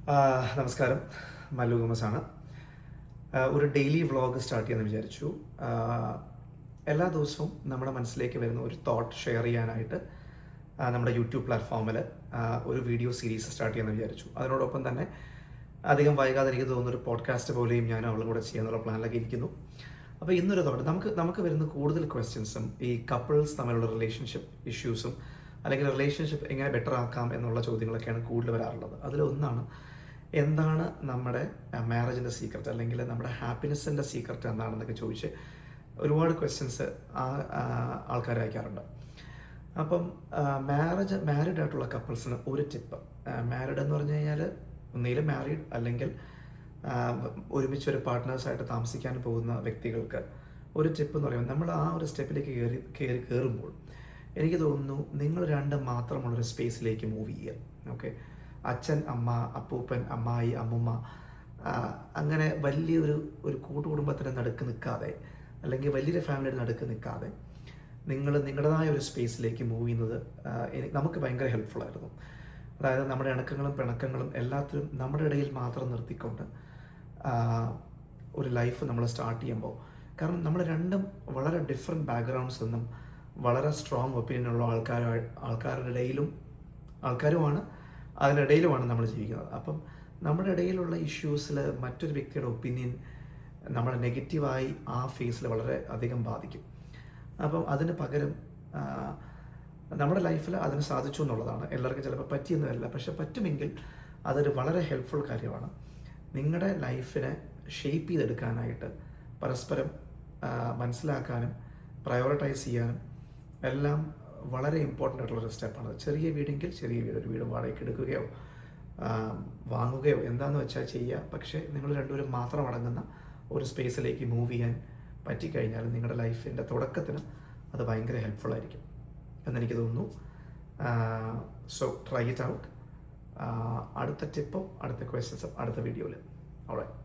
നമസ്കാരം, മല്ലു ഗോമസാണ്. ഒരു daily vlog start ചെയ്യാമെന്ന് വിചാരിച്ചു. എല്ലാ ദിവസവും നമ്മുടെ മനസ്സിലേക്ക് വരുന്ന ഒരു തോട്ട് ഷെയർ ചെയ്യാനായിട്ട് നമ്മുടെ യൂട്യൂബ് പ്ലാറ്റ്ഫോമിൽ ഒരു വീഡിയോ സീരീസ് സ്റ്റാർട്ട് ചെയ്യാമെന്ന് വിചാരിച്ചു. അതിനോടൊപ്പം തന്നെ അധികം വൈകാതെ എനിക്ക് തോന്നുന്നൊരു പോഡ്കാസ്റ്റ് പോലെയും ഞാൻ അവളും കൂടെ ചെയ്യാനുള്ള പ്ലാനിലൊക്കെ ഇരിക്കുന്നു. അപ്പോൾ ഇന്നൊരു തോട്ട് നമുക്ക് വരുന്ന കൂടുതൽ ക്വസ്റ്റ്യൻസും ഈ കപ്പിൾസ് തമ്മിലുള്ള റിലേഷൻഷിപ്പ് ഇഷ്യൂസും അല്ലെങ്കിൽ റിലേഷൻഷിപ്പ് എങ്ങനെ ബെറ്റർ ആക്കാം എന്നുള്ള ചോദ്യങ്ങളൊക്കെയാണ് കൂടുതൽ വരാറുള്ളത്. അതിലൊന്നാണ്, എന്താണ് നമ്മുടെ മാരേജിൻ്റെ സീക്രട്ട് അല്ലെങ്കിൽ നമ്മുടെ ഹാപ്പിനെസ്സിൻ്റെ സീക്രട്ട് എന്താണെന്നൊക്കെ ചോദിച്ച് ഒരുപാട് ക്വസ്റ്റ്യൻസ് ആൾക്കാർ അയക്കാറുണ്ട്. അപ്പം മാരീഡ് ആയിട്ടുള്ള കപ്പിൾസിന് ഒരു ടിപ്പ്, മാരീഡ് എന്ന് പറഞ്ഞു കഴിഞ്ഞാൽ ഒന്നുകിൽ മാരീഡ് അല്ലെങ്കിൽ ഒരുമിച്ചൊരു പാർട്ട്നേഴ്സായിട്ട് താമസിക്കാൻ പോകുന്ന വ്യക്തികൾക്ക് ഒരു ടിപ്പ് എന്ന് പറയുമ്പോൾ, നമ്മൾ ആ ഒരു സ്റ്റെപ്പിലേക്ക് കയറുമ്പോൾ എനിക്ക് തോന്നുന്നു നിങ്ങൾ രണ്ടും മാത്രമുള്ളൊരു സ്പേസിലേക്ക് മൂവ് ചെയ്യുക. ഓക്കെ, അച്ഛൻ, അമ്മ, അപ്പൂപ്പൻ, അമ്മായി, അമ്മുമ്മ, അങ്ങനെ വലിയൊരു കൂട്ടുകുടുംബത്തിൻ്റെ നടുക്ക് നിൽക്കാതെ അല്ലെങ്കിൽ വലിയൊരു ഫാമിലിയുടെ നടുക്ക് നിൽക്കാതെ നിങ്ങൾ നിങ്ങളുടേതായ ഒരു സ്പേസിലേക്ക് മൂവ് ചെയ്യുന്നത് നമുക്ക് ഭയങ്കര ഹെൽപ്ഫുള്ളായിരുന്നു. അതായത് നമ്മുടെ ഇണക്കങ്ങളും പിണക്കങ്ങളും എല്ലാത്തിലും നമ്മുടെ ഇടയിൽ മാത്രം നിർത്തിക്കൊണ്ട് ഒരു ലൈഫ് നമ്മൾ സ്റ്റാർട്ട് ചെയ്യുമ്പോൾ, കാരണം നമ്മൾ രണ്ടും വളരെ ഡിഫറെൻറ്റ് ബാക്ക്ഗ്രൗണ്ട്സ് നിന്നും വളരെ സ്ട്രോങ് ഒപ്പീനിയനുള്ള ആൾക്കാരുമാണ് അതിനിടയിലുമാണ് നമ്മൾ ജീവിക്കുന്നത്. അപ്പം നമ്മുടെ ഇടയിലുള്ള ഇഷ്യൂസിൽ മറ്റൊരു വ്യക്തിയുടെ ഒപ്പീനിയൻ നമ്മളെ നെഗറ്റീവായി ആ ഫേസിൽ വളരെ അധികം ബാധിക്കും. അപ്പം അതിന് പകരം നമ്മുടെ ലൈഫിൽ അതിന് സാധിച്ചു എന്നുള്ളതാണ്. എല്ലാവർക്കും ചിലപ്പോൾ പറ്റിയെന്നല്ല, പക്ഷെ പറ്റുമെങ്കിൽ അതൊരു വളരെ ഹെൽപ്ഫുൾ കാര്യമാണ്. നിങ്ങളുടെ ലൈഫിനെ ഷേപ്പ് ചെയ്തെടുക്കാനായിട്ട് പരസ്പരം മനസ്സിലാക്കാനും പ്രയോറിറ്റൈസ് ചെയ്യാനും എല്ലാം വളരെ ഇമ്പോർട്ടൻ്റ് ആയിട്ടുള്ളൊരു സ്റ്റെപ്പാണ്. ചെറിയ വീടെങ്കിൽ ചെറിയ വീട്, ഒരു വീട് വാടകയ്ക്ക് എടുക്കുകയോ വാങ്ങുകയോ എന്താണെന്ന് വെച്ചാൽ ചെയ്യുക. പക്ഷേ നിങ്ങൾ രണ്ടുപേരും മാത്രം അടങ്ങുന്ന ഒരു സ്പേസിലേക്ക് മൂവ് ചെയ്യാൻ പറ്റിക്കഴിഞ്ഞാൽ നിങ്ങളുടെ ലൈഫിൻ്റെ തുടക്കത്തിന് അത് ഭയങ്കര ഹെൽപ്ഫുള്ളായിരിക്കും എന്നെനിക്ക് തോന്നുന്നു. So try it out. അടുത്ത ടിപ്പും അടുത്ത ക്വസ്റ്റ്യൻസും അടുത്ത വീഡിയോയിൽ. ഓൾറൈറ്റ്.